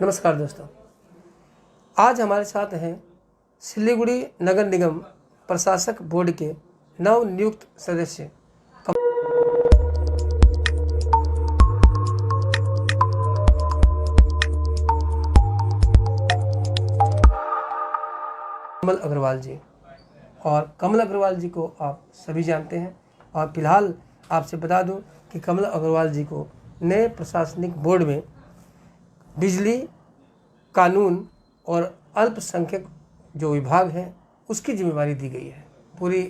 नमस्कार दोस्तों, आज हमारे साथ हैं सिलीगुड़ी नगर निगम प्रशासक बोर्ड के नव नियुक्त सदस्य कमल अग्रवाल जी। और कमल अग्रवाल जी को आप सभी जानते हैं और फिलहाल आपसे बता दूं कि कमल अग्रवाल जी को नए प्रशासनिक बोर्ड में बिजली, कानून और अल्पसंख्यक जो विभाग है उसकी जिम्मेवारी दी गई है। पूरी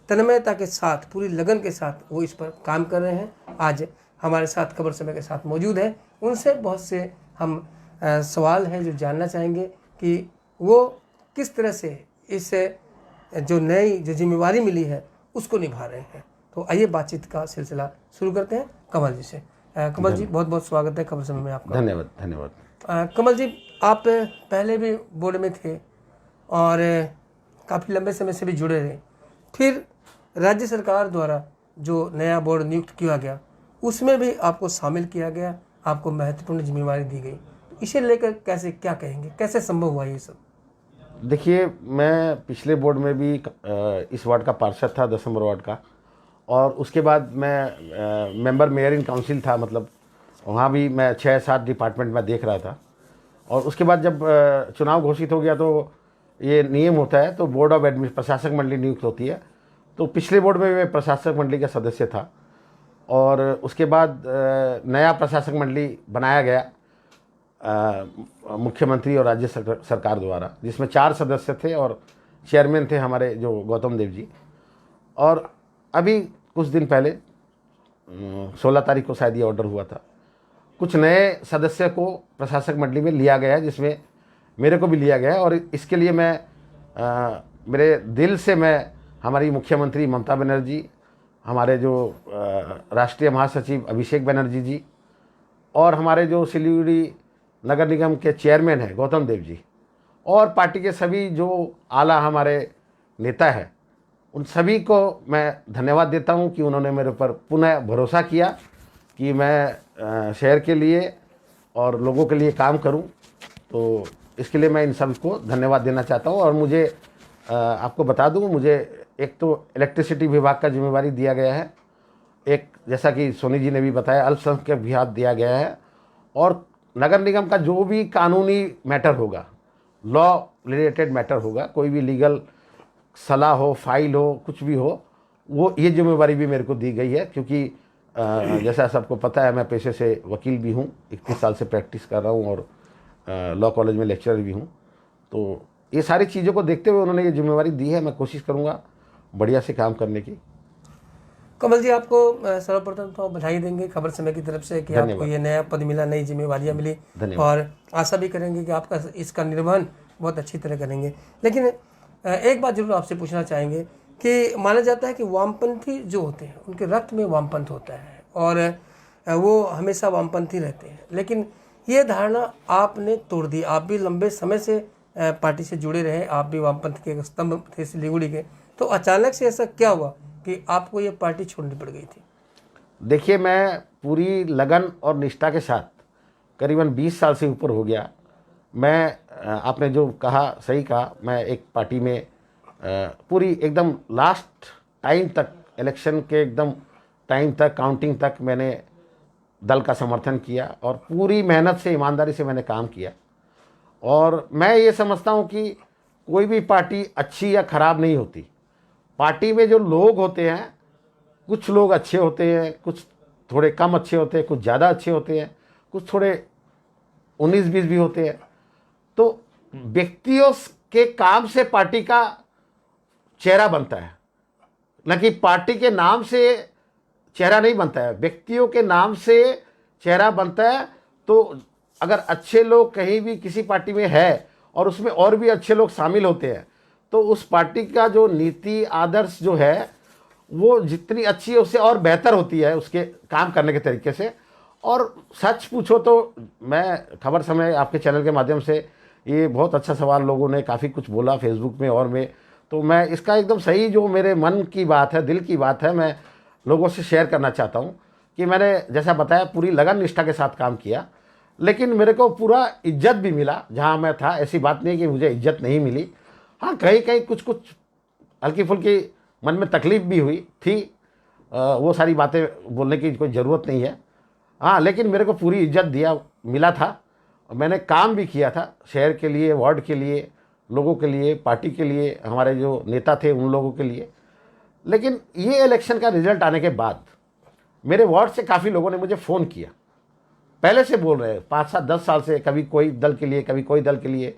तन्मयता के साथ, पूरी लगन के साथ वो इस पर काम कर रहे हैं। आज हमारे साथ खबर समय के साथ मौजूद है। उनसे बहुत से हम सवाल हैं जो जानना चाहेंगे कि वो किस तरह से इस जो नई जो जिम्मेवारी मिली है उसको निभा रहे हैं। तो आइए बातचीत का सिलसिला शुरू करते हैं कमल जी से। कमल जी, बहुत बहुत स्वागत है खबर समय में आपका। धन्यवाद। कमल जी, आप पहले भी बोर्ड में थे और काफ़ी लंबे समय से भी जुड़े रहे। फिर राज्य सरकार द्वारा जो नया बोर्ड नियुक्त किया गया उसमें भी आपको शामिल किया गया, आपको महत्वपूर्ण जिम्मेवारी दी गई। इसे लेकर कैसे, क्या कहेंगे, कैसे संभव हुआ ये सब? देखिए, मैं पिछले बोर्ड में भी इस वार्ड का पार्षद था, 10 नंबर वार्ड का, और उसके बाद मैं मेंबर मेयर इन काउंसिल था। मतलब वहाँ भी मैं 6-7 डिपार्टमेंट में देख रहा था। और उसके बाद जब चुनाव घोषित हो गया तो ये नियम होता है, तो बोर्ड ऑफ एडमिनिस्ट्रेशन प्रशासक मंडली नियुक्त होती है। तो पिछले बोर्ड में मैं प्रशासक मंडली का सदस्य था और उसके बाद नया प्रशासक मंडली बनाया गया मुख्यमंत्री और राज्य सरकार द्वारा, जिसमें 4 सदस्य थे और चेयरमैन थे हमारे जो गौतम देव जी। और अभी कुछ दिन पहले 16 तारीख को शायद ये ऑर्डर हुआ था, कुछ नए सदस्य को प्रशासक मंडली में लिया गया है, जिसमें मेरे को भी लिया गया है। और इसके लिए मैं मेरे दिल से मैं हमारी मुख्यमंत्री ममता बनर्जी, हमारे जो राष्ट्रीय महासचिव अभिषेक बनर्जी जी और हमारे जो सिलीगुड़ी नगर निगम के चेयरमैन हैं गौतम देव जी, और पार्टी के सभी जो आला हमारे नेता हैं, उन सभी को मैं धन्यवाद देता हूं कि उन्होंने मेरे ऊपर पुनः भरोसा किया कि मैं शहर के लिए और लोगों के लिए काम करूं। तो इसके लिए मैं इन सबको धन्यवाद देना चाहता हूं। और मुझे आपको बता दूं, मुझे एक तो इलेक्ट्रिसिटी विभाग का जिम्मेवारी दिया गया है, एक जैसा कि सोनी जी ने भी बताया अल्पसंख्यक विभाग दिया गया है, और नगर निगम का जो भी कानूनी मैटर होगा, लॉ रिलेटेड मैटर होगा, कोई भी लीगल सलाह हो, फाइल हो, कुछ भी हो, वो ये जिम्मेवारी भी मेरे को दी गई है। क्योंकि जैसा सबको पता है, मैं पेशे से वकील भी हूँ, 31 साल से प्रैक्टिस कर रहा हूँ और लॉ कॉलेज में लेक्चरर भी हूँ। तो ये सारी चीज़ों को देखते हुए उन्होंने ये जिम्मेवारी दी है। मैं कोशिश करूँगा बढ़िया से काम करने की। कमल जी, आपको सर्वप्रथम तो बधाई देंगे खबर समय की तरफ से कि आपको ये नया पद मिला, नई जिम्मेवारियां मिली, और आशा भी करेंगे कि आपका इसका निर्वहन बहुत अच्छी तरह करेंगे। लेकिन एक बात जरूर आपसे पूछना चाहेंगे कि माना जाता है कि वामपंथी जो होते हैं उनके रक्त में वामपंथ होता है और वो हमेशा वामपंथी रहते हैं, लेकिन ये धारणा आपने तोड़ दी। आप भी लंबे समय से पार्टी से जुड़े रहे, आप भी वामपंथ के स्तंभ थे सिलीगुड़ी के। तो अचानक से ऐसा क्या हुआ कि आपको ये पार्टी छोड़नी पड़ गई थी? देखिए, मैं पूरी लगन और निष्ठा के साथ करीबन 20 साल से ऊपर हो गया। मैं आपने जो कहा सही कहा, मैं एक पार्टी में पूरी एकदम लास्ट टाइम तक, इलेक्शन के एकदम टाइम तक, काउंटिंग तक मैंने दल का समर्थन किया और पूरी मेहनत से, ईमानदारी से मैंने काम किया। और मैं ये समझता हूँ कि कोई भी पार्टी अच्छी या ख़राब नहीं होती। पार्टी में जो लोग होते हैं, कुछ लोग अच्छे होते हैं, कुछ थोड़े कम अच्छे होते हैं, कुछ ज़्यादा अच्छे होते हैं, कुछ थोड़े 19-20 भी होते हैं। तो व्यक्तियों के काम से पार्टी का चेहरा बनता है, न कि पार्टी के नाम से चेहरा नहीं बनता है। व्यक्तियों के नाम से चेहरा बनता है। तो अगर अच्छे लोग कहीं भी किसी पार्टी में है और उसमें और भी अच्छे लोग शामिल होते हैं, तो उस पार्टी का जो नीति आदर्श जो है वो जितनी अच्छी है उससे और बेहतर होती है, उसके काम करने के तरीके से। और सच पूछो तो मैं खबर समय आपके चैनल के माध्यम से, ये बहुत अच्छा सवाल, लोगों ने काफ़ी कुछ बोला फेसबुक में और में, तो मैं इसका एकदम सही जो मेरे मन की बात है, दिल की बात है, मैं लोगों से शेयर करना चाहता हूँ कि मैंने जैसा बताया पूरी लगन निष्ठा के साथ काम किया। लेकिन मेरे को पूरा इज्जत भी मिला जहाँ मैं था। ऐसी बात नहीं है कि मुझे इज्जत नहीं मिली। हाँ, कहीं कहीं कुछ कुछ हल्की फुल्की मन में तकलीफ भी हुई थी। वो सारी बातें बोलने की कोई ज़रूरत नहीं है। हाँ, लेकिन मेरे को पूरी इज्जत दिया मिला था। मैंने काम भी किया था शहर के लिए, वार्ड के लिए, लोगों के लिए, पार्टी के लिए, हमारे जो नेता थे उन लोगों के लिए। लेकिन ये इलेक्शन का रिजल्ट आने के बाद मेरे वार्ड से काफ़ी लोगों ने मुझे फ़ोन किया। पहले से बोल रहे हैं 5-7-10 साल से, कभी कोई दल के लिए, कभी कोई दल के लिए।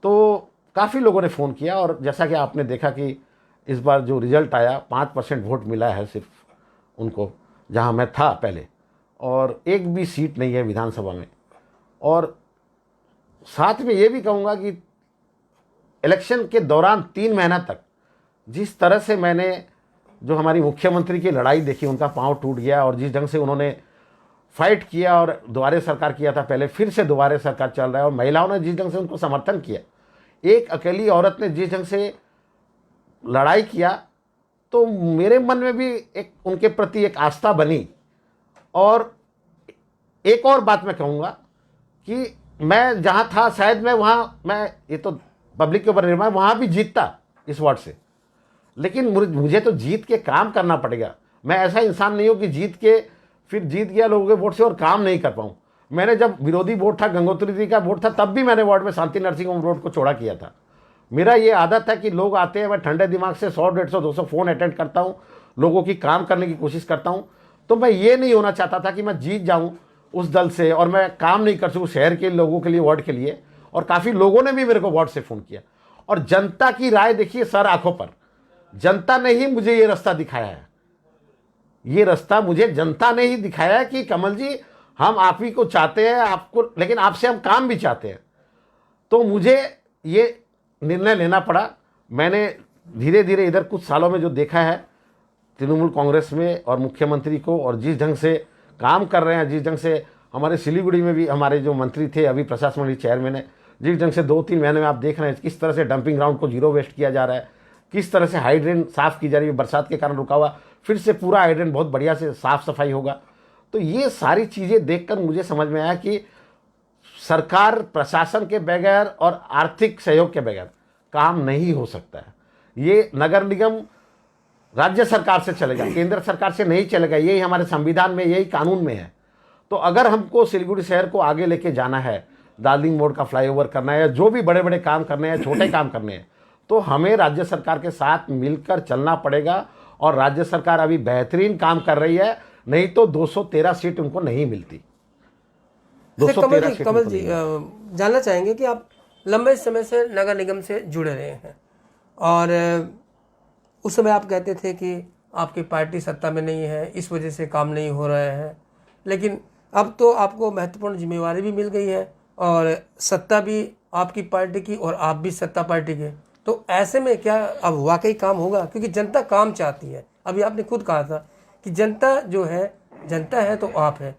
तो काफ़ी लोगों ने फ़ोन किया और जैसा कि आपने देखा कि इस बार जो रिज़ल्ट आया 5% वोट मिला है सिर्फ उनको, जहां मैं था पहले, और एक भी सीट नहीं है विधानसभा में। और साथ में ये भी कहूँगा कि इलेक्शन के दौरान 3 महीना तक जिस तरह से मैंने जो हमारी मुख्यमंत्री की लड़ाई देखी, उनका पांव टूट गया, और जिस ढंग से उन्होंने फाइट किया और दोबारे सरकार किया था पहले, फिर से दोबारे सरकार चल रहा है, और महिलाओं ने जिस ढंग से उनको समर्थन किया, एक अकेली औरत ने जिस ढंग से लड़ाई किया, तो मेरे मन में भी एक उनके प्रति एक आस्था बनी। और एक और बात मैं कहूँगा कि मैं जहाँ था शायद मैं ये तो पब्लिक के ऊपर निर्भर है, वहाँ भी जीतता इस वार्ड से। लेकिन मुझे तो जीत के काम करना पड़ेगा। मैं ऐसा इंसान नहीं हूँ कि जीत के फिर जीत गया लोगों के वोट से और काम नहीं कर पाऊँ। मैंने जब विरोधी वोट था, गंगोत्री जी का वोट था, तब भी मैंने वार्ड में शांति नर्सिंग होम रोड को चौड़ा किया था। मेरा ये आदत है कि लोग आते हैं, मैं ठंडे दिमाग से 100, 150, 200 फ़ोन अटेंड करता हूँ, लोगों की काम करने की कोशिश करता हूँ। तो मैं ये नहीं होना चाहता था कि मैं जीत जाऊँ उस दल से और मैं काम नहीं कर सकूँ शहर के लोगों के लिए, वार्ड के लिए। और काफ़ी लोगों ने भी मेरे को वार्ड से फ़ोन किया, और जनता की राय देखिए सर आंखों पर। जनता ने ही मुझे ये रास्ता दिखाया है, ये रास्ता मुझे जनता ने ही दिखाया है कि कमल जी, हम आप ही को चाहते हैं, आपको, लेकिन आपसे हम काम भी चाहते हैं। तो मुझे ये निर्णय लेना पड़ा। मैंने धीरे धीरे इधर कुछ सालों में जो देखा है तृणमूल कांग्रेस में और मुख्यमंत्री को, और जिस ढंग से काम कर रहे हैं, जिस ढंग से हमारे सिलीगुड़ी में भी हमारे जो मंत्री थे, अभी प्रशासन मंडली चेयरमैन है, जिस ढंग से 2-3 महीने में आप देख रहे हैं किस तरह से डंपिंग ग्राउंड को जीरो वेस्ट किया जा रहा है, किस तरह से हाइड्रेन साफ़ की जा रही है, बरसात के कारण रुका हुआ, फिर से पूरा हाइड्रेन बहुत बढ़िया से साफ़ सफाई होगा। तो ये सारी चीज़ें देखकर मुझे समझ में आया कि सरकार प्रशासन के बगैर और आर्थिक सहयोग के बगैर काम नहीं हो सकता है। ये नगर निगम राज्य सरकार से चलेगा, केंद्र सरकार से नहीं चलेगा। यही हमारे संविधान में, यही कानून में है। तो अगर हमको सिलीगुड़ी शहर को आगे लेके जाना है, दार्जिलिंग मोड़ का फ्लाईओवर करना है, जो भी बड़े बड़े काम करने हैं, छोटे काम करने हैं, तो हमें राज्य सरकार के साथ मिलकर चलना पड़ेगा। और राज्य सरकार अभी बेहतरीन काम कर रही है, नहीं तो 213 सीट उनको नहीं मिलती। 213 सीट। कमल जी, जानना चाहेंगे कि आप लंबे समय से नगर निगम से जुड़े रहे हैं, और उस समय आप कहते थे कि आपकी पार्टी सत्ता में नहीं है, इस वजह से काम नहीं हो रहा है। लेकिन अब तो आपको महत्वपूर्ण जिम्मेवारी भी मिल गई है, और सत्ता भी आपकी पार्टी की और आप भी सत्ता पार्टी के। तो ऐसे में क्या अब वाकई काम होगा? क्योंकि जनता काम चाहती है। अभी आपने खुद कहा था कि जनता जो है, जनता है तो आप है,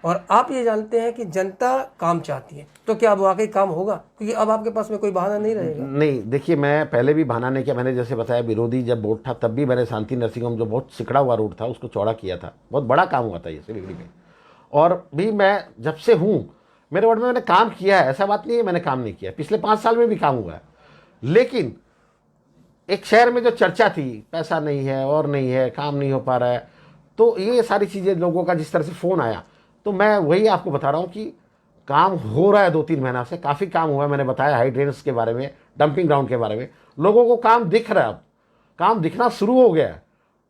और आप ये जानते हैं कि जनता काम चाहती है। तो क्या अब वाकई काम होगा? क्योंकि अब आपके पास में कोई बहाना नहीं रहेगा। नहीं, देखिए, मैं पहले भी बहाना नहीं किया। मैंने जैसे बताया, विरोधी जब वोट था तब भी मैंने शांति नर्सिंग होम, जो बहुत सिकड़ा हुआ रोड था, उसको चौड़ा किया था। बहुत बड़ा काम हुआ था ये सिलीगुड़ी में। और भी मैं जब से हूँ मेरे वार्ड में मैंने काम किया है, ऐसा बात नहीं है मैंने काम नहीं किया। पिछले 5 साल में भी काम हुआ है। लेकिन एक शहर में जो चर्चा थी, पैसा नहीं है और नहीं है, काम नहीं हो पा रहा है, तो ये सारी चीज़ें लोगों का जिस तरह से फ़ोन आया, तो मैं वही आपको बता रहा हूँ कि काम हो रहा है। 2-3 महीना से काफ़ी काम हुआ है। मैंने बताया हाइड्रेन्स के बारे में, डंपिंग ग्राउंड के बारे में, लोगों को काम दिख रहा है। अब काम दिखना शुरू हो गया है,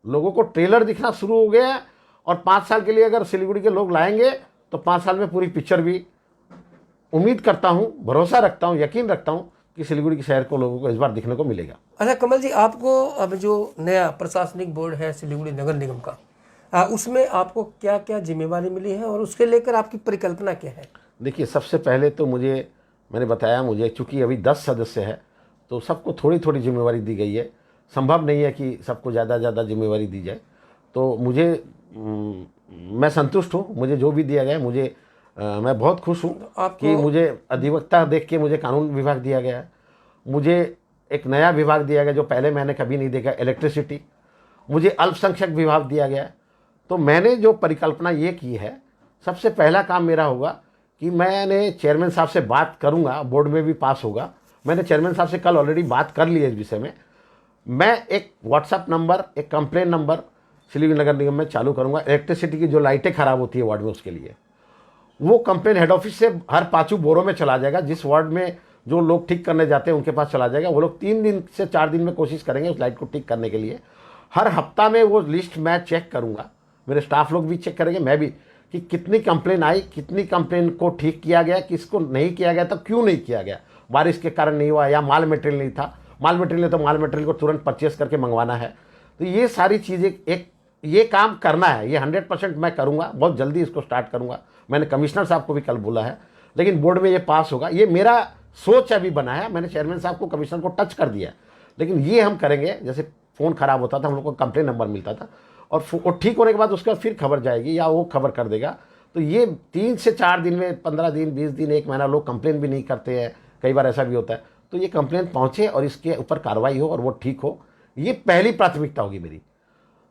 लोगों को ट्रेलर दिखना शुरू हो गया है। और 5 साल के लिए अगर सिलीगुड़ी के लोग लाएंगे तो 5 साल में पूरी पिक्चर भी, उम्मीद करता हूँ, भरोसा रखता हूँ, यकीन रखता हूँ कि सिलीगुड़ी के शहर को लोगों को इस बार दिखने को मिलेगा। अच्छा कमल जी, आपको अब जो नया प्रशासनिक बोर्ड है सिलीगुड़ी नगर निगम का, उसमें आपको क्या क्या जिम्मेवारी मिली है और उसके लेकर आपकी परिकल्पना क्या है? देखिए, सबसे पहले तो मैंने बताया, मुझे चूँकि अभी 10 सदस्य है तो सबको थोड़ी थोड़ी जिम्मेवारी दी गई है। संभव नहीं है कि सबको ज़्यादा जिम्मेवारी दी जाए। तो मैं संतुष्ट हूँ, मुझे जो भी दिया गया है, मैं बहुत खुश हूँ कि मुझे अधिवक्ता देख के मुझे कानून विभाग दिया गया है, मुझे एक नया विभाग दिया गया जो पहले मैंने कभी नहीं देखा, इलेक्ट्रिसिटी, मुझे अल्पसंख्यक विभाग दिया गया है। तो मैंने जो परिकल्पना ये की है, सबसे पहला काम मेरा होगा कि मैंने चेयरमैन साहब से बात करूंगा, बोर्ड में भी पास होगा। मैंने चेयरमैन साहब से कल ऑलरेडी बात कर ली है इस विषय में। मैं एक व्हाट्सएप नंबर, एक कंप्लेन नंबर सिलीगुड़ी नगर निगम में चालू करूंगा। इलेक्ट्रिसिटी की जो लाइटें खराब होती है वार्ड में, उसके लिए वो कंप्लेन हेड ऑफिस से हर 5 बोरों में चला जाएगा। जिस वार्ड में जो लोग ठीक करने जाते हैं उनके पास चला जाएगा। वो लोग 3 दिन से 4 दिन में कोशिश करेंगे उस लाइट को ठीक करने के लिए। हर हफ्ता में वो लिस्ट मैं चेक करूंगा, मेरे स्टाफ लोग भी चेक करेंगे, मैं भी, कि कितनी कंप्लेन आई, कितनी कंप्लेन को ठीक किया गया, किसको नहीं किया गया, तो क्यों नहीं किया गया, बारिश के कारण नहीं हुआ या माल मटेरियल नहीं था। माल मटेरियल है तो माल मटेरियल को तुरंत परचेस करके मंगवाना है। तो ये सारी चीज़ें, एक ये काम करना है, ये 100% मैं करूँगा, बहुत जल्दी इसको स्टार्ट करूँगा। मैंने कमिश्नर साहब को भी कल बोला है, लेकिन बोर्ड में ये पास होगा, ये मेरा सोच अभी बना है। मैंने चेयरमैन साहब को, कमिश्नर को टच कर दिया, लेकिन ये हम करेंगे। जैसे फ़ोन ख़राब होता था, हम लोग को कंप्लेन नंबर मिलता था, और ठीक होने के बाद उसके बाद फिर खबर जाएगी या वो खबर कर देगा। तो ये 3 से 4 दिन में, 15 दिन, 20 दिन, 1 महीना लोग कंप्लेन भी नहीं करते हैं, कई बार ऐसा भी होता है। तो ये कंप्लेन पहुँचे और इसके ऊपर कार्रवाई हो और वो ठीक हो, ये पहली प्राथमिकता होगी मेरी।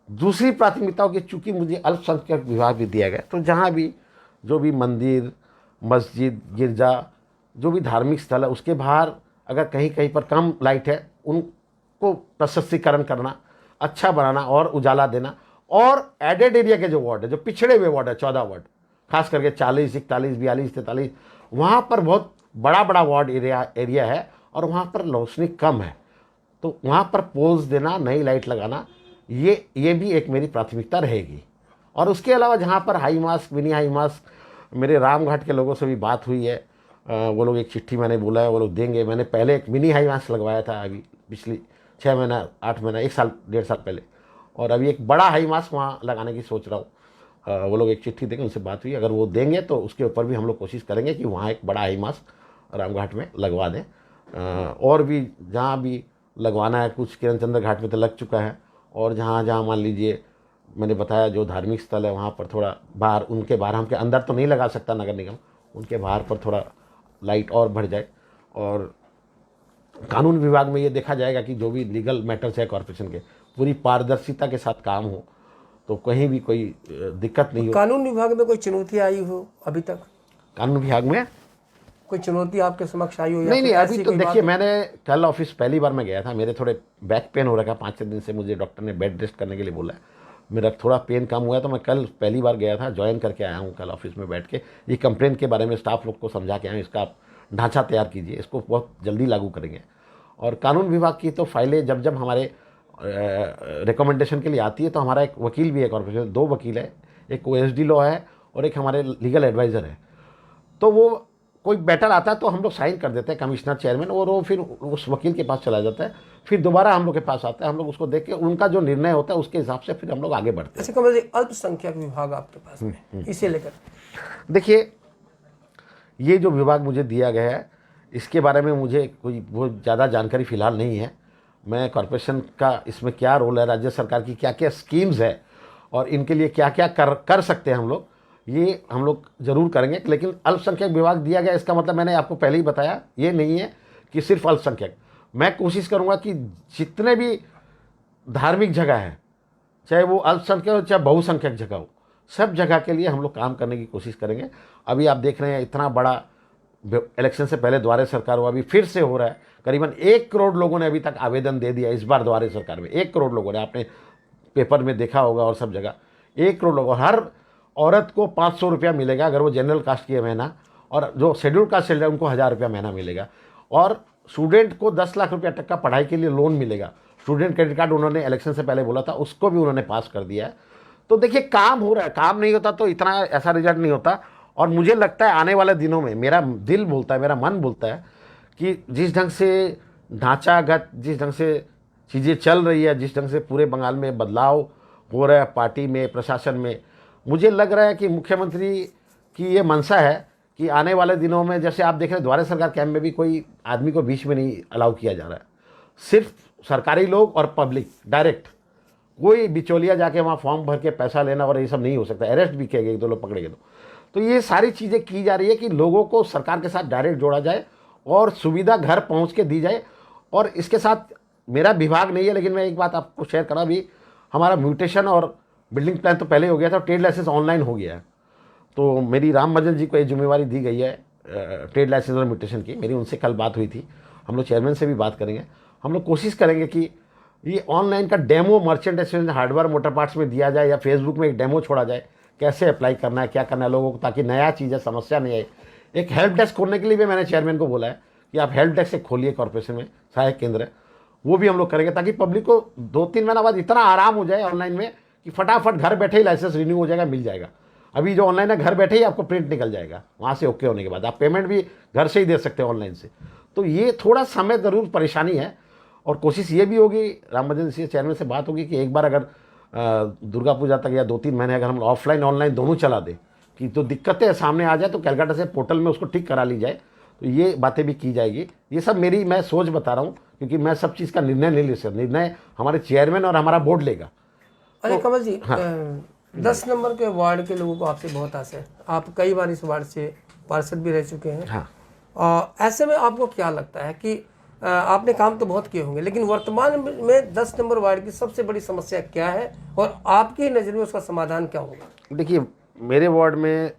दूसरी प्राथमिकता होगी, चूँकि मुझे अल्पसंख्यक विभाग भी दिया गया, तो जहाँ भी जो भी मंदिर, मस्जिद, गिरजा, जो भी धार्मिक स्थल है, उसके बाहर अगर कहीं कहीं पर कम लाइट है, उनको प्रशस्तीकरण करना, अच्छा बनाना और उजाला देना। और एडेड एरिया के जो वार्ड है, जो पिछड़े हुए वार्ड है, 14 वार्ड, खास करके 40, 41, 42, 43, वहाँ पर बहुत बड़ा बड़ा वार्ड एरिया है और वहाँ पर रोशनी कम है, तो वहाँ पर पोल्स देना, नई लाइट लगाना, ये भी एक मेरी प्राथमिकता रहेगी। और उसके अलावा जहाँ पर high mask, mini high mask, मेरे रामघाट के लोगों से भी बात हुई है, वो लोग एक चिट्ठी मैंने बोला है, वो लोग देंगे। मैंने पहले एक मिनी हाई मास्क लगवाया था, अभी पिछली 6 महीना, 8 महीना, 1 साल, 1.5 साल पहले, और अभी एक बड़ा हाई मास्क वहाँ लगाने की सोच रहा हूँ। वो लोग एक चिट्ठी देंगे, उनसे बात हुई, अगर वो देंगे तो उसके ऊपर भी हम लोग कोशिश करेंगे कि वहाँ एक बड़ा हाई मास्क रामघाट में लगवा दें। और भी जहाँ भी लगवाना है, कुछ किरण चंद्र घाट में तो लग चुका है, और जहाँ जहाँ मान लीजिए मैंने बताया जो धार्मिक स्थल है वहाँ पर थोड़ा बाहर, उनके बाहर, हमके अंदर तो नहीं लगा सकता नगर निगम, उनके बाहर पर थोड़ा लाइट और बढ़ जाए। और कानून विभाग में ये देखा जाएगा कि जो भी लीगल मैटर्स है कॉर्पोरेशन के, पूरी पारदर्शिता के साथ काम हो, तो कहीं भी कोई दिक्कत नहीं हो। कानून विभाग में कोई चुनौती आई हो अभी तक? कानून विभाग में कोई चुनौती आपके समक्ष आई हो? नहीं, अभी तो देखिए, मैंने कल ऑफिस पहली बार मैं गया था, मेरे थोड़े बैक पेन हो रहा था, 5-6 दिन से मुझे डॉक्टर ने बेड रेस्ट करने के लिए बोला है। मेरा थोड़ा पेन कम हुआ है, तो मैं कल पहली बार गया था, ज्वाइन करके आया हूँ कल ऑफिस में बैठ के। ये कंप्लेन के बारे में स्टाफ लोग को समझा के आया हूँ, इसका आप ढांचा तैयार कीजिए, इसको बहुत जल्दी लागू करेंगे। और कानून विभाग की तो फाइलें जब जब हमारे रिकमेंडेशन के लिए आती है, तो हमारा एक वकील भी है कॉर्पोरेशन, 2 वकील है, एक OSD लॉ है और एक हमारे लीगल एडवाइज़र है। तो वो कोई मैटर आता है तो हम लोग साइन कर देते हैं, कमिश्नर, चेयरमैन, और वो फिर उस वकील के पास चला जाता है, फिर दोबारा हम लोग के पास आता है, हम लोग उसको देख के उनका जो निर्णय होता है उसके हिसाब से फिर हम लोग आगे बढ़ते हैं। अच्छा कमल जी, अल्पसंख्यक विभाग आपके पास में, इसे लेकर देखिए, ये जो विभाग मुझे दिया गया है, इसके बारे में मुझे कोई बहुत ज़्यादा जानकारी फ़िलहाल नहीं है। मैं कॉर्पोरेशन का इसमें क्या रोल है, राज्य सरकार की क्या क्या स्कीम्स है और इनके लिए क्या क्या कर सकते हैं हम लोग, ये हम लोग ज़रूर करेंगे। लेकिन अल्पसंख्यक विभाग दिया गया, इसका मतलब मैंने आपको पहले ही बताया, ये नहीं है कि सिर्फ अल्पसंख्यक। मैं कोशिश करूँगा कि जितने भी धार्मिक जगह है, चाहे वो अल्पसंख्यक हो चाहे बहुसंख्यक जगह हो, सब जगह के लिए हम लोग काम करने की कोशिश करेंगे। अभी आप देख रहे हैं, इतना बड़ा इलेक्शन से पहले द्वारे सरकार हुआ, अभी फिर से हो रहा है। करीबन 1 करोड़ लोगों ने अभी तक आवेदन दे दिया इस बार द्वारे सरकार में। 1 करोड़ लोगों ने, आपने पेपर में देखा होगा और सब जगह 1 करोड़ लोग। और हर औरत को 500 रुपया मिलेगा अगर वो जनरल कास्ट की है महीना, और जो शेड्यूल कास्ट है उनको 1000 रुपया महीना मिलेगा। और स्टूडेंट को 10 लाख रुपया तक का पढ़ाई के लिए लोन मिलेगा। स्टूडेंट क्रेडिट कार्ड उन्होंने इलेक्शन से पहले बोला था, उसको भी उन्होंने पास कर दिया है। तो देखिए, काम हो रहा है। काम नहीं होता तो इतना ऐसा रिजल्ट नहीं होता। और मुझे लगता है आने वाले दिनों में, मेरा दिल बोलता है, मेरा मन बोलता है कि जिस ढंग से ढांचागत, जिस ढंग से चीज़ें चल रही है, जिस ढंग से पूरे बंगाल में बदलाव हो रहा है, पार्टी में, प्रशासन में, मुझे लग रहा है कि मुख्यमंत्री की ये मंशा है कि आने वाले दिनों में, जैसे आप देख रहे हैं द्वारे सरकार कैंप में भी कोई आदमी को बीच में नहीं अलाउ किया जा रहा है। सिर्फ सरकारी लोग और पब्लिक डायरेक्ट, कोई बिचौलिया जाके वहाँ फॉर्म भर के पैसा लेना और ये सब नहीं हो सकता। अरेस्ट भी किए गए, 1-2 लोग पकड़े गए। तो ये सारी चीज़ें की जा रही है कि लोगों को सरकार के साथ डायरेक्ट जोड़ा जाए और सुविधा घर पहुँच के दी जाए। और इसके साथ मेरा विभाग नहीं है, लेकिन मैं एक बात आपको शेयर करा, भी हमारा म्यूटेशन और बिल्डिंग प्लान तो पहले हो गया था, ट्रेड लाइसेंस ऑनलाइन हो गया है। तो मेरी राम भजन जी को ये जिम्मेवारी दी गई है ट्रेड लाइसेंस और म्यूटेशन की। मेरी उनसे कल बात हुई थी, हम लोग चेयरमैन से भी बात करेंगे। हम लोग कोशिश करेंगे कि ये ऑनलाइन का demo merchant exchange hardware motor parts में दिया जाए, या फेसबुक में एक डेमो छोड़ा जाए, कैसे अप्लाई करना है, क्या करना है लोगों को, ताकि नया चीज़ है, समस्या नहीं आए। एक हेल्प डेस्क खोलने के लिए भी मैंने चेयरमैन को बोला है कि आप हेल्प डेस्क से खोलिए कॉर्पोरेशन में, सहायक केंद्र है, वो भी हम लोग करेंगे, ताकि पब्लिक को 2-3 महीना बाद इतना आराम हो जाए ऑनलाइन में कि फटाफट घर बैठे ही लाइसेंस रिन्यू हो जाएगा, मिल जाएगा। अभी जो ऑनलाइन है, घर बैठे ही आपको प्रिंट निकल जाएगा, वहाँ से ओके होने के बाद आप पेमेंट भी घर से ही दे सकते हैं ऑनलाइन से। तो ये थोड़ा समय ज़रूर परेशानी है, और कोशिश ये भी होगी, राम भजन सिंह चेयरमैन से बात होगी कि एक बार अगर दुर्गा पूजा तक या 2-3 महीने अगर हम ऑफलाइन ऑनलाइन दोनों चला दें, कि तो दिक्कतें सामने आ जाए तो कैलकाटा से पोर्टल में उसको ठीक करा ली जाए, तो ये बातें भी की जाएगी। ये सब मैं सोच बता रहा हूँ, क्योंकि मैं सब चीज़ का निर्णय नहीं ले सकता, निर्णय हमारे चेयरमैन और हमारा बोर्ड लेगा। अरे कमल जी, 10 नंबर के वार्ड के लोगों को आपसे बहुत आस है, आप कई बार इस वार्ड से पार्षद भी रह चुके हैं। हाँ, ऐसे में आपको क्या लगता है कि आपने काम तो बहुत किए होंगे, लेकिन वर्तमान में 10 नंबर वार्ड की सबसे बड़ी समस्या क्या है और आपकी नज़र में उसका समाधान क्या होगा? देखिए, मेरे वार्ड में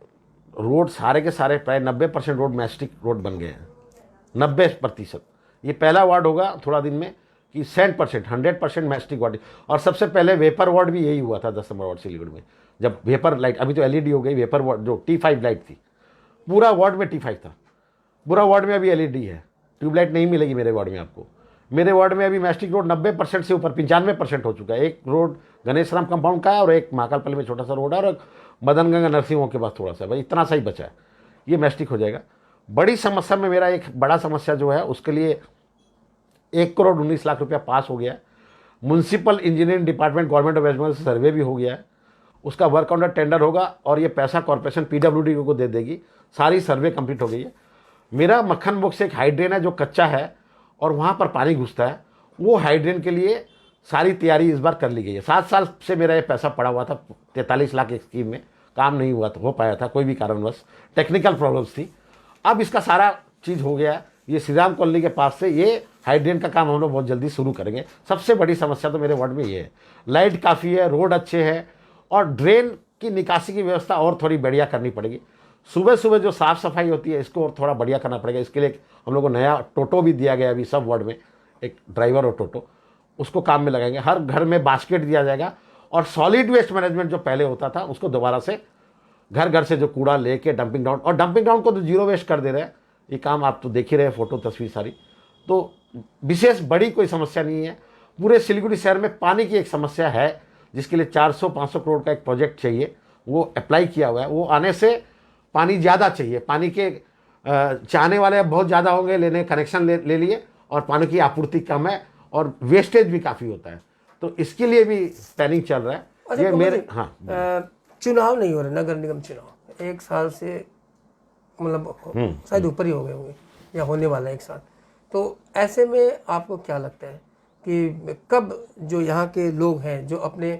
रोड सारे के सारे प्राय 90% रोड मैस्टिक रोड बन गए हैं, 90%। ये पहला वार्ड होगा थोड़ा दिन में कि 100% मैस्टिक वार्ड। और सबसे पहले वेपर वार्ड भी यही हुआ था 10 नंबर वार्ड सिलीगुड़ी में, जब वेपर लाइट, अभी तो LED हो गई, वेपर वार्ड जो T5 लाइट थी, पूरा वार्ड में T5 था, पूरा वार्ड में अभी LED है, ट्यूबलाइट नहीं मिलेगी मेरे वार्ड में आपको। मेरे वार्ड में अभी मैस्टिक रोड 90% से ऊपर 95% हो चुका है। एक रोड गणेश राम कंपाउंड का है, और एक महाकालपल्ली में छोटा सा रोड है, और एक मदनगंगा नरसिंहों के पास थोड़ा सा, भाई इतना सा ही बचा है, ये मैस्टिक हो जाएगा। बड़ी समस्या में मेरा एक बड़ा समस्या जो है, उसके लिए 1,19,00,000 रुपया पास हो गया है। Municipal engineering department government of West Bengal से सर्वे भी हो गया है, उसका वर्क अंडर टेंडर होगा, और ये पैसा कॉर्पोरेशन PWD को दे देगी। सारी सर्वे कंप्लीट हो गई है। मेरा मक्खन मुख से एक हाइड्रेन है जो कच्चा है, और वहाँ पर पानी घुसता है, वो हाइड्रेन के लिए सारी तैयारी इस बार कर ली गई है। 7 साल से मेरा ये पैसा पड़ा हुआ था, 43 लाख एक स्कीम में, काम नहीं हुआ हो पाया था, कोई भी कारणवश टेक्निकल प्रॉब्लम्स थी। अब इसका सारा चीज़ हो गया है। ये श्री राम कॉलोनी के पास से ये हाइड्रेन का काम हम लोग बहुत जल्दी शुरू करेंगे। सबसे बड़ी समस्या तो मेरे वार्ड में ये है, लाइट काफ़ी है, रोड अच्छे हैं, और ड्रेन की निकासी की व्यवस्था और थोड़ी बढ़िया करनी पड़ेगी। सुबह सुबह जो साफ़ सफाई होती है, इसको और थोड़ा बढ़िया करना पड़ेगा। इसके लिए हम लोग को नया टोटो भी दिया गया अभी सब वार्ड में, एक ड्राइवर और टोटो, उसको काम में लगाएंगे। हर घर में बास्केट दिया जाएगा, और सॉलिड वेस्ट मैनेजमेंट जो पहले होता था, उसको दोबारा से घर घर से जो कूड़ा लेके डंपिंग ग्राउंड, और डंपिंग ग्राउंड को तो जीरो वेस्ट कर दे रहे हैं। ये काम आप तो देख ही रहे, फोटो तस्वीर सारी। तो विशेष बड़ी कोई समस्या नहीं है। पूरे सिलीगुड़ी शहर में पानी की एक समस्या है, जिसके लिए 400-500 करोड़ का एक प्रोजेक्ट चाहिए, वो अप्लाई किया हुआ है। वो आने से पानी ज़्यादा चाहिए, पानी के चाहने वाले अब बहुत ज़्यादा होंगे, लेने कनेक्शन ले लिए, और पानी की आपूर्ति कम है, और वेस्टेज भी काफ़ी होता है। तो इसके लिए भी प्लानिंग चल रहा है। अच्छा, ये तो मेरे हाँ चुनाव नहीं हो रहे, नगर निगम चुनाव 1 साल से मतलब शायद ऊपर ही हो गए होंगे, या होने वाला है 1 साल। तो ऐसे में आपको क्या लगता है कि कब जो यहाँ के लोग हैं जो अपने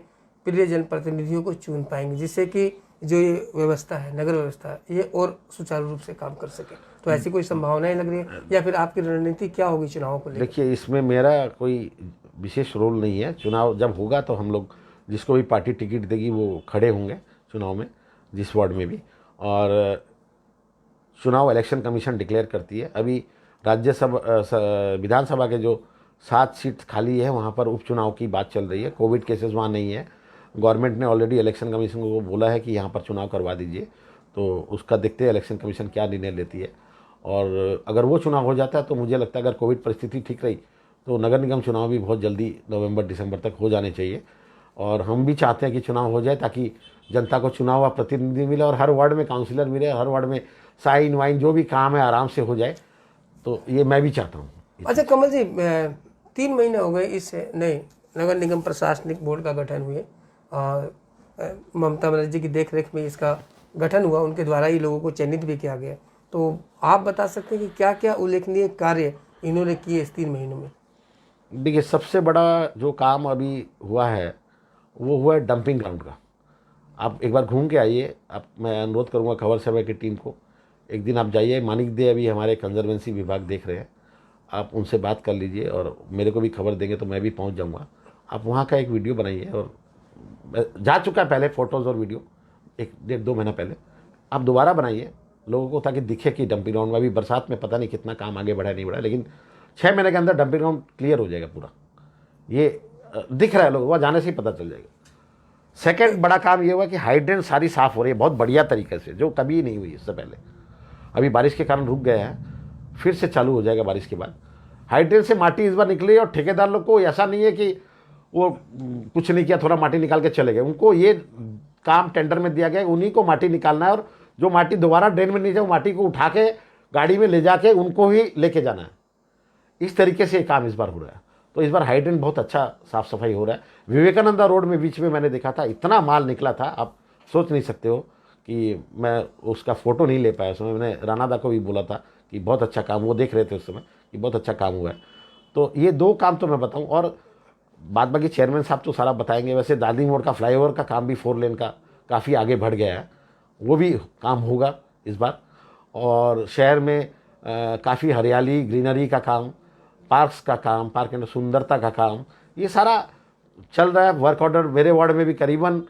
प्रिय जनप्रतिनिधियों को चुन पाएंगे, जिससे कि जो ये व्यवस्था है, नगर व्यवस्था है, ये और सुचारू रूप से काम कर सके? तो ऐसी कोई संभावनाएं लग रही है, या फिर आपकी रणनीति क्या होगी चुनाव को लेकर? देखिए, इसमें मेरा कोई विशेष रोल नहीं है। चुनाव जब होगा तो हम लोग, जिसको भी पार्टी टिकट देगी वो खड़े होंगे चुनाव में, जिस वार्ड में भी। और चुनाव इलेक्शन कमीशन डिक्लेयर करती है। अभी राज्यसभा विधानसभा के जो 7 सीट खाली है, वहाँ पर उपचुनाव की बात चल रही है। कोविड केसेस वहाँ नहीं है। गवर्नमेंट ने ऑलरेडी इलेक्शन कमीशन को बोला है कि यहाँ पर चुनाव करवा दीजिए, तो उसका देखते हैं इलेक्शन कमीशन क्या निर्णय लेती है। और अगर वो चुनाव हो जाता है तो मुझे लगता है अगर कोविड परिस्थिति ठीक रही तो नगर निगम चुनाव भी बहुत जल्दी नवंबर-दिसंबर तक हो जाने चाहिए। और हम भी चाहते हैं कि चुनाव हो जाए, ताकि जनता को चुनाव का प्रतिनिधि मिले, और हर वार्ड में काउंसिलर मिले, हर वार्ड में साइन वाइन जो भी काम है आराम से हो जाए। तो ये मैं भी चाहता हूँ। अच्छा कमल जी, 3 महीने हो गए इस नए नगर निगम प्रशासनिक बोर्ड का गठन हुए, और ममता बनर्जी की देखरेख में इसका गठन हुआ, उनके द्वारा ही लोगों को चयनित भी किया गया। तो आप बता सकते हैं कि क्या क्या उल्लेखनीय कार्य इन्होंने किए इस 3 महीनों में? देखिए, सबसे बड़ा जो काम अभी हुआ है वो हुआ है डंपिंग ग्राउंड का। आप एक बार घूम के आइए। आप, मैं अनुरोध करूँगा खबर सेवा की टीम को, एक दिन आप जाइए। मानिक दे अभी हमारे कंजर्वेंसी विभाग देख रहे हैं, आप उनसे बात कर लीजिए, और मेरे को भी खबर देंगे तो मैं भी पहुंच जाऊंगा। आप वहाँ का एक वीडियो बनाइए, और जा चुका है पहले फोटोज़ और वीडियो, 1-1.5-2 महीना पहले। आप दोबारा बनाइए लोगों को, ताकि दिखे कि डंपिंग ग्राउंड में अभी बरसात में पता नहीं कितना काम आगे बढ़ा नहीं बढ़ा, लेकिन 6 महीने के अंदर डंपिंग ग्राउंड क्लियर हो जाएगा पूरा। ये दिख रहा है, लोग वहाँ जाने से ही पता चल जाएगा। सेकंड बड़ा काम ये हुआ कि हाइड्रेन सारी साफ़ हो रही है बहुत बढ़िया तरीके से, जो कभी नहीं हुई इससे पहले। अभी बारिश के कारण रुक गया है, फिर से चालू हो जाएगा बारिश के बाद। हाइड्रेन से माटी इस बार निकली, और ठेकेदार लोग को ऐसा नहीं है कि वो कुछ नहीं किया, थोड़ा माटी निकाल के चले गए। उनको ये काम टेंडर में दिया गया, उन्हीं को माटी निकालना है, और जो माटी दोबारा ड्रेन में नहीं जाए, माटी को उठा के गाड़ी में ले जाके उनको ही लेके जाना है। इस तरीके से ये काम इस बार हो रहा है। तो इस बार हाइड्रेन बहुत अच्छा साफ़ सफाई हो रहा है। विवेकानंदा रोड में बीच में मैंने देखा था, इतना माल निकला था, आप सोच नहीं सकते हो कि मैं उसका फ़ोटो नहीं ले पाया। उस समय मैंने रानादा को भी बोला था कि बहुत अच्छा काम, वो देख रहे थे उस समय कि बहुत अच्छा काम हुआ है। तो ये 2 काम तो मैं बताऊँ, और बाद बाकी चेयरमैन साहब तो सारा बताएंगे। वैसे दादी मोड़ का फ्लाईओवर का काम भी 4 लेन का काफ़ी आगे बढ़ गया है, वो भी काम होगा इस बार। और शहर में काफ़ी हरियाली, ग्रीनरी का काम, पार्क्स का काम, पार्क एंड सुंदरता का काम, ये सारा चल रहा है। वर्क ऑर्डर मेरे वार्ड में भी करीबन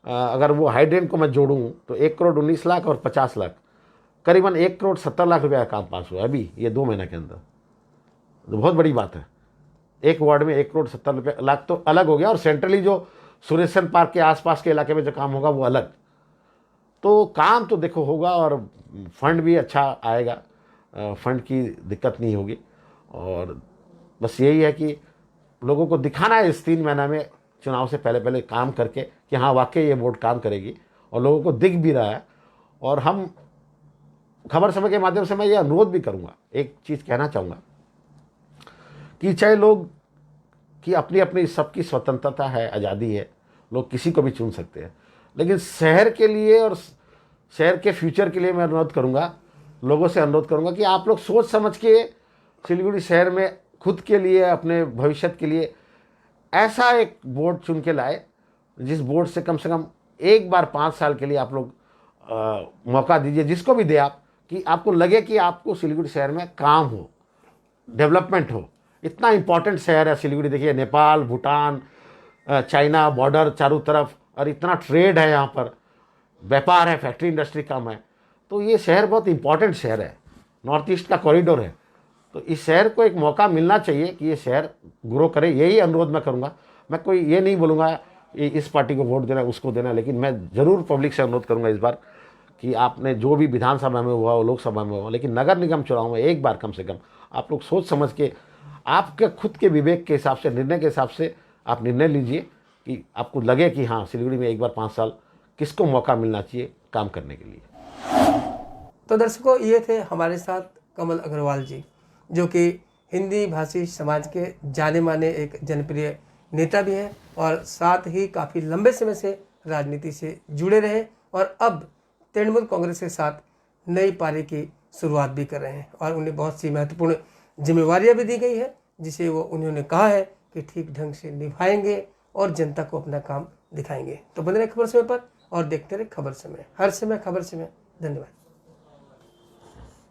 अगर वो हाइड्रेन को मैं जोड़ूँ तो 1 करोड़ 19 लाख और 50 लाख, करीबन 1 करोड़ 70 लाख रुपये का काम पास हुआ है अभी ये 2 महीने के अंदर। तो बहुत बड़ी बात है, एक वार्ड में 1 करोड़ 70 लाख तो अलग हो गया, और सेंट्रली जो सुरेशन पार्क के आसपास के इलाके में जो काम होगा वो अलग। तो काम तो देखो होगा, और फंड भी अच्छा आएगा, फंड की दिक्कत नहीं होगी। और बस यही है कि लोगों को दिखाना है इस 3 महीना में चुनाव से पहले पहले काम करके कि हाँ वाकई ये बोर्ड काम करेगी, और लोगों को दिख भी रहा है। और हम खबर समय के माध्यम से मैं ये अनुरोध भी करूँगा, एक चीज़ कहना चाहूँगा कि चाहे लोग की अपनी अपनी सबकी स्वतंत्रता है, आज़ादी है, लोग किसी को भी चुन सकते हैं, लेकिन शहर के लिए और शहर के फ्यूचर के लिए मैं अनुरोध करूँगा, लोगों से अनुरोध करूँगा कि आप लोग सोच समझ के सिलीगुड़ी शहर में खुद के लिए, अपने भविष्य के लिए ऐसा एक बोर्ड चुन के लाए, जिस बोर्ड से कम एक बार 5 साल के लिए आप लोग मौका दीजिए, जिसको भी दे आप, कि आपको लगे कि आपको सिलीगुड़ी शहर में काम हो, डेवलपमेंट हो। इतना इम्पॉर्टेंट शहर है सिलीगुड़ी, देखिए नेपाल, भूटान, चाइना बॉर्डर चारों तरफ, और इतना ट्रेड है यहाँ पर, व्यापार है, फैक्ट्री इंडस्ट्री कम है। तो ये शहर बहुत इम्पॉर्टेंट शहर है, नॉर्थ ईस्ट का कॉरिडोर है। तो इस शहर को एक मौका मिलना चाहिए कि ये शहर ग्रो करे, यही अनुरोध मैं करूँगा। मैं कोई ये नहीं बोलूँगा इस पार्टी को वोट देना, उसको देना, लेकिन मैं ज़रूर पब्लिक से अनुरोध करूँगा इस बार कि आपने जो भी विधानसभा में हुआ हो, लोकसभा में हुआ, लेकिन नगर निगम चुनाव में एक बार कम से कम आप लोग सोच समझ के, आपके खुद के विवेक के हिसाब से, निर्णय के हिसाब से आप निर्णय लीजिए कि आपको लगे कि हाँ सिलीगुड़ी में एक बार 5 साल किसको मौका मिलना चाहिए काम करने के लिए। तो दर्शकों, ये थे हमारे साथ कमल अग्रवाल जी, जो कि हिंदी भाषी समाज के जाने माने एक जनप्रिय नेता भी हैं, और साथ ही काफ़ी लंबे समय से राजनीति से जुड़े रहे, और अब तृणमूल कांग्रेस के साथ नई पारी की शुरुआत भी कर रहे हैं, और उन्हें बहुत सी महत्वपूर्ण जिम्मेवारियां भी दी गई है, जिसे वो उन्होंने कहा है कि ठीक ढंग से निभाएंगे और जनता को अपना काम दिखाएंगे। तो बने रहे खबर समय पर, और देखते रहे खबर समय, हर समय खबर समय। धन्यवाद।